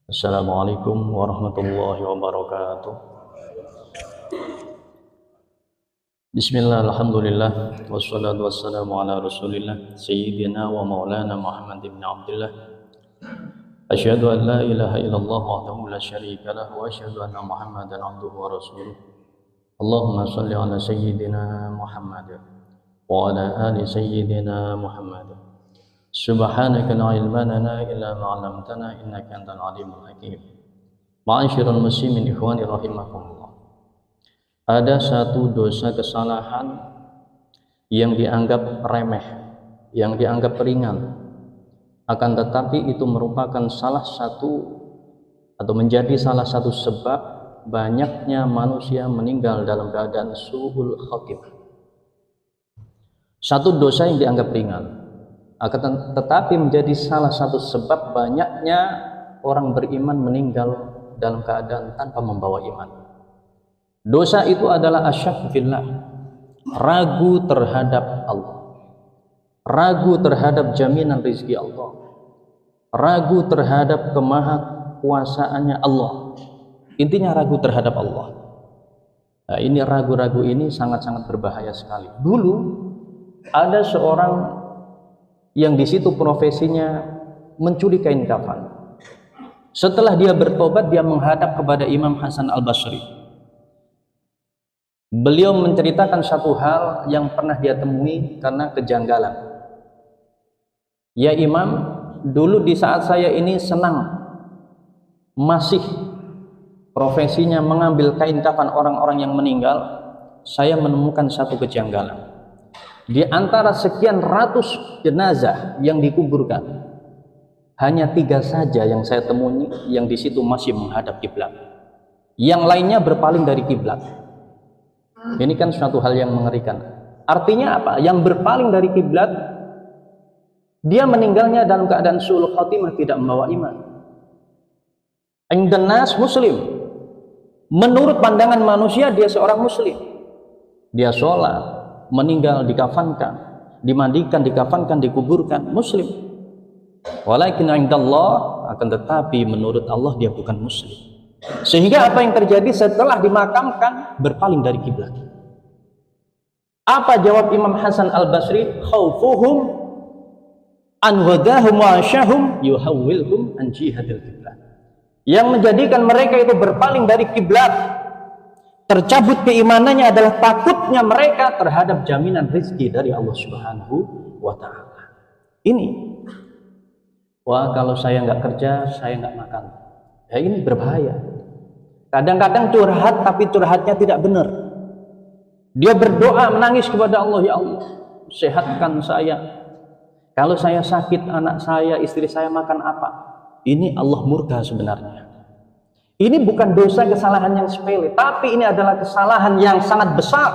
Assalamualaikum warahmatullahi wabarakatuh. Bismillah, alhamdulillah, wassalatu wassalamu ala rasulillah Sayyidina wa maulana Muhammad ibn Abdullah. Asyhadu an la ilaha illallah wahdahu la syarika lah, wa asyhadu anna Muhammadan abduhu wa rasuluh. Allahumma salli ala Sayyidina Muhammad wa ala ali Sayyidina Muhammad. Subhanaka la ilma lana illa ma 'allamtana innaka antal alimul hakim. Ma'asyiral muslimin ikhwani rahimakumullah. Ada satu dosa kesalahan yang dianggap remeh, yang dianggap ringan, akan tetapi itu merupakan salah satu atau menjadi salah satu sebab banyaknya manusia meninggal dalam keadaan su'ul khatimah. Satu dosa yang dianggap ringan, akan tetapi menjadi salah satu sebab banyaknya orang beriman meninggal dalam keadaan tanpa membawa iman. Dosa itu adalah asyak fillah, ragu terhadap Allah, ragu terhadap jaminan rizki Allah, ragu terhadap kemahakuasaannya Allah. Intinya ragu terhadap Allah. Nah, ini ragu-ragu ini sangat-sangat berbahaya sekali. Dulu ada seorang yang di situ profesinya mencuri kain kafan. Setelah dia bertobat, dia menghadap kepada Imam Hasan Al-Basri. Beliau menceritakan satu hal yang pernah dia temui karena kejanggalan. Ya Imam, dulu di saat saya ini senang, masih profesinya mengambil kain kafan orang-orang yang meninggal, saya menemukan satu kejanggalan. Di antara sekian ratus jenazah yang dikuburkan, hanya 3 saja yang saya temui yang di situ masih menghadap kiblat. Yang lainnya berpaling dari kiblat. Ini kan suatu hal yang mengerikan. Artinya apa? Yang berpaling dari kiblat, dia meninggalnya dalam keadaan su'ul khatimah, tidak membawa iman. Indan nas muslim. Menurut pandangan manusia dia seorang muslim. Dia sholat, meninggal dikafankan, dimandikan, dikafankan, dikuburkan, muslim. Walakin indallah, akan tetapi menurut Allah dia bukan muslim. Sehingga apa yang terjadi setelah dimakamkan, berpaling dari kiblat. Apa jawab Imam Hasan Al-Basri? Khaufuhum an wadahum wa asyahum yuhawwilhum an jihadil kiblat. Yang menjadikan mereka itu berpaling dari kiblat, tercabut keimanannya adalah takutnya mereka terhadap jaminan rezeki dari Allah Subhanahu wa ta'ala. Ini, wah kalau saya nggak kerja, saya nggak makan. Ya ini berbahaya. Kadang-kadang curhat, tapi curhatnya tidak benar. Dia berdoa, menangis kepada Allah, ya Allah, sehatkan saya. Kalau saya sakit, anak saya, istri saya makan apa? Ini Allah murka sebenarnya. Ini bukan dosa kesalahan yang sepele, tapi ini adalah kesalahan yang sangat besar.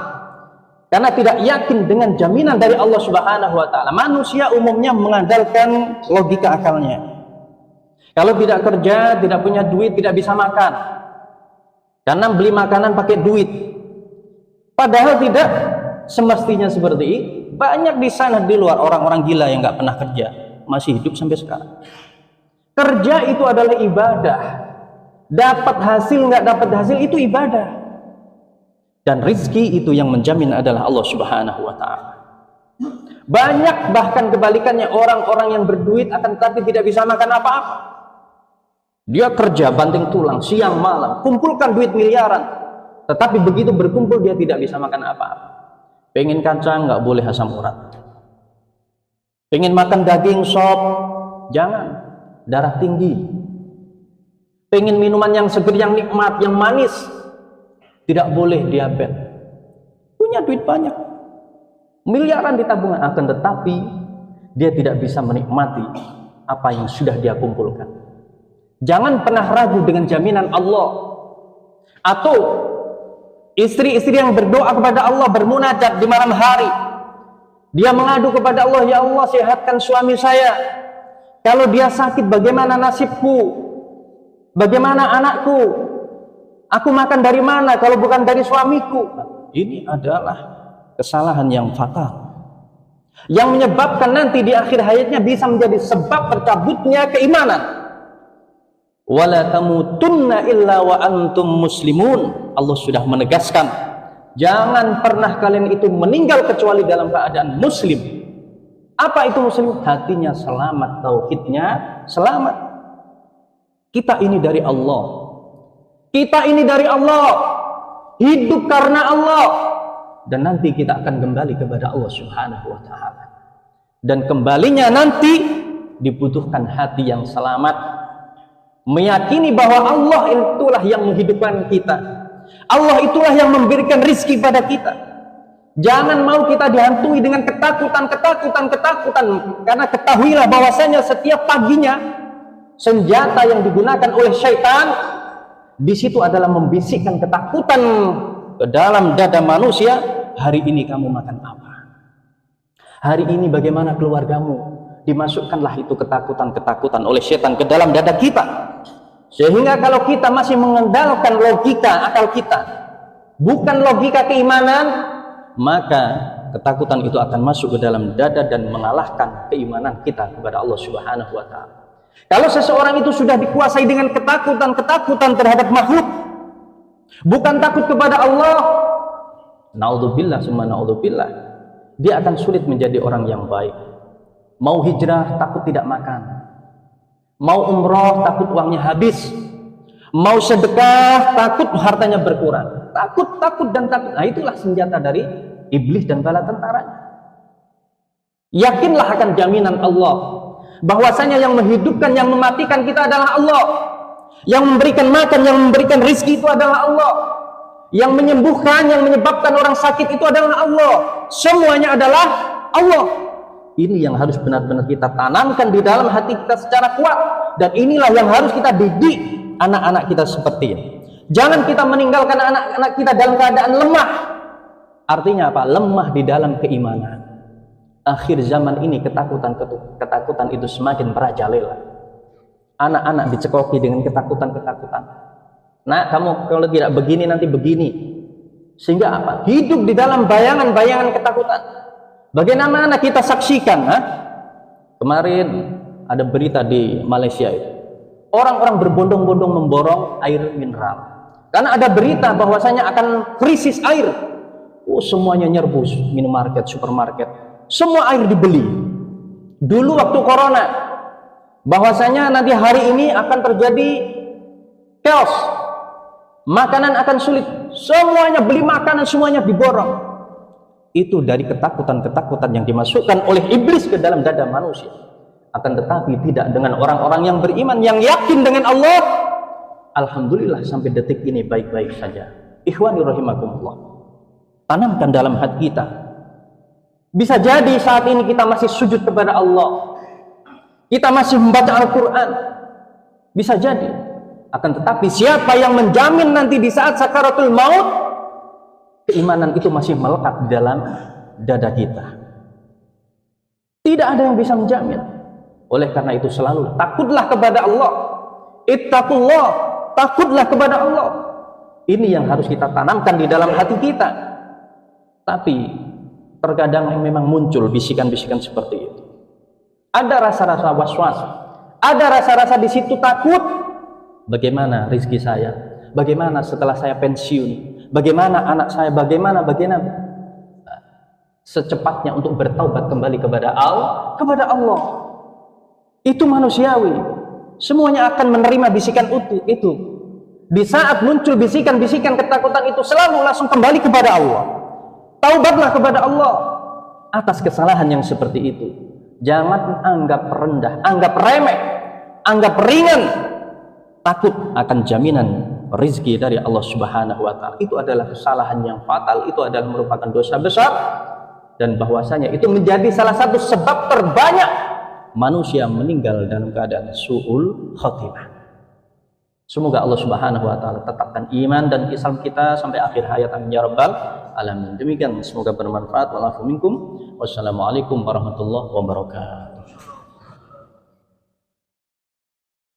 Karena tidak yakin dengan jaminan dari Allah Subhanahu wa ta'ala. Manusia umumnya mengandalkan logika akalnya. Kalau tidak kerja, tidak punya duit, tidak bisa makan. Karena beli makanan pakai duit. Padahal tidak semestinya seperti itu. Banyak di sana di luar orang-orang gila yang nggak pernah kerja, masih hidup sampai sekarang. Kerja itu adalah ibadah. Dapat hasil nggak dapat hasil itu ibadah. Dan rizki itu yang menjamin adalah Allah Subhanahu wa ta'ala. Banyak bahkan kebalikannya, orang-orang yang berduit akan tetapi tidak bisa makan apa-apa. Dia kerja banting tulang siang malam, kumpulkan duit miliaran, tetapi begitu berkumpul dia tidak bisa makan apa-apa. Pengen kacang nggak boleh asam urat. Pengen makan daging sop, jangan, darah tinggi. Pengen minuman yang seger, yang nikmat, yang manis, tidak boleh diabetes. Punya duit banyak, miliaran di tabungan, akan tetapi dia tidak bisa menikmati apa yang sudah dia kumpulkan. Jangan pernah ragu dengan jaminan Allah. Atau istri-istri yang berdoa kepada Allah, bermunajat di malam hari, dia mengadu kepada Allah, ya Allah sehatkan suami saya. Kalau dia sakit bagaimana nasibku? Bagaimana anakku? Aku makan dari mana kalau bukan dari suamiku? Ini adalah kesalahan yang fatal, yang menyebabkan nanti di akhir hayatnya bisa menjadi sebab tercabutnya keimanan. Wala tamutunna illa wa antum muslimun. Allah sudah menegaskan, jangan pernah kalian itu meninggal kecuali dalam keadaan muslim. Apa itu muslim? Hatinya selamat, tauhidnya selamat. Kita ini dari Allah. Kita ini dari Allah. Hidup karena Allah. Dan nanti kita akan kembali kepada Allah Subhanahu wa ta'ala. Dan kembalinya nanti dibutuhkan hati yang selamat, meyakini bahwa Allah itulah yang menghidupkan kita. Allah itulah yang memberikan rizki pada kita. Jangan mau kita dihantui dengan ketakutan. Karena ketahuilah bahwasanya setiap paginya senjata yang digunakan oleh syaitan di situ adalah membisikkan ketakutan ke dalam dada manusia. Hari ini kamu makan apa? Hari ini bagaimana keluargamu? Dimasukkanlah itu ketakutan oleh syaitan ke dalam dada kita, sehingga kalau kita masih mengandalkan logika akal kita, bukan logika keimanan, maka ketakutan itu akan masuk ke dalam dada dan mengalahkan keimanan kita kepada Allah Subhanahu wa ta'ala. Kalau seseorang itu sudah dikuasai dengan ketakutan terhadap makhluk, bukan takut kepada Allah, naudzubillah summa naudzubillah, dia akan sulit menjadi orang yang baik. Mau hijrah takut tidak makan, mau umroh takut uangnya habis, mau sedekah takut hartanya berkurang, takut. Nah, itulah senjata dari iblis dan bala tentaranya. Yakinlah akan jaminan Allah bahwasanya yang menghidupkan, yang mematikan kita adalah Allah. Yang memberikan makan, yang memberikan rizki itu adalah Allah. Yang menyembuhkan, yang menyebabkan orang sakit itu adalah Allah. Semuanya adalah Allah. Ini yang harus benar-benar kita tanamkan di dalam hati kita secara kuat. Dan inilah yang harus kita didik anak-anak kita seperti ini. Jangan kita meninggalkan anak-anak kita dalam keadaan lemah. Artinya apa? Lemah di dalam keimanan. Akhir zaman ini ketakutan itu semakin merajalela. Anak-anak dicekoki dengan ketakutan. Nah, kamu kalau tidak begini nanti begini. Sehingga apa? Hidup di dalam bayangan-bayangan ketakutan. Bagaimana kita saksikan, kemarin ada berita di Malaysia itu, orang-orang berbondong-bondong memborong air mineral karena ada berita bahwasanya akan krisis air. Semuanya nyerbu minimarket, supermarket, semua air dibeli. Dulu waktu corona, bahwasanya nanti hari ini akan terjadi chaos, makanan akan sulit, semuanya beli makanan, semuanya diborong. Itu dari ketakutan yang dimasukkan oleh iblis ke dalam dada manusia. Akan tetapi tidak dengan orang-orang yang beriman, yang yakin dengan Allah. Alhamdulillah sampai detik ini baik-baik saja. Ikhwani rahimakumullah, tanamkan dalam hati kita. Bisa jadi saat ini kita masih sujud kepada Allah, kita masih membaca Al-Quran, bisa jadi. Akan tetapi siapa yang menjamin nanti di saat sakaratul maut keimanan itu masih melekat di dalam dada kita? Tidak ada yang bisa menjamin. Oleh karena itu selalu takutlah kepada Allah. Ittaqullah, takutlah kepada Allah. Ini yang harus kita tanamkan di dalam hati kita. Tapi terkadang memang muncul bisikan-bisikan seperti itu. Ada rasa-rasa was-was, ada rasa-rasa di situ takut. Bagaimana rezeki saya? Bagaimana setelah saya pensiun? Bagaimana anak saya, bagaimana secepatnya untuk bertaubat kembali kepada Allah. Itu manusiawi. Semuanya akan menerima bisikan itu. Di saat muncul bisikan-bisikan ketakutan itu, selalu langsung kembali kepada Allah. Taubatlah kepada Allah atas kesalahan yang seperti itu. Jangan anggap rendah, anggap remeh, anggap ringan. Takut akan jaminan rizki dari Allah Subhanahu wa ta'ala. Itu adalah kesalahan yang fatal, itu adalah merupakan dosa besar, dan bahwasanya itu menjadi salah satu sebab terbanyak manusia meninggal dalam keadaan su'ul khatimah. Semoga Allah Subhanahu wa ta'ala tetapkan iman dan Islam kita sampai akhir hayat, amin ya rabbal alamin. Demikian, semoga bermanfaat. Wa'alafu minkum. Wassalamualaikum warahmatullahi wabarakatuh.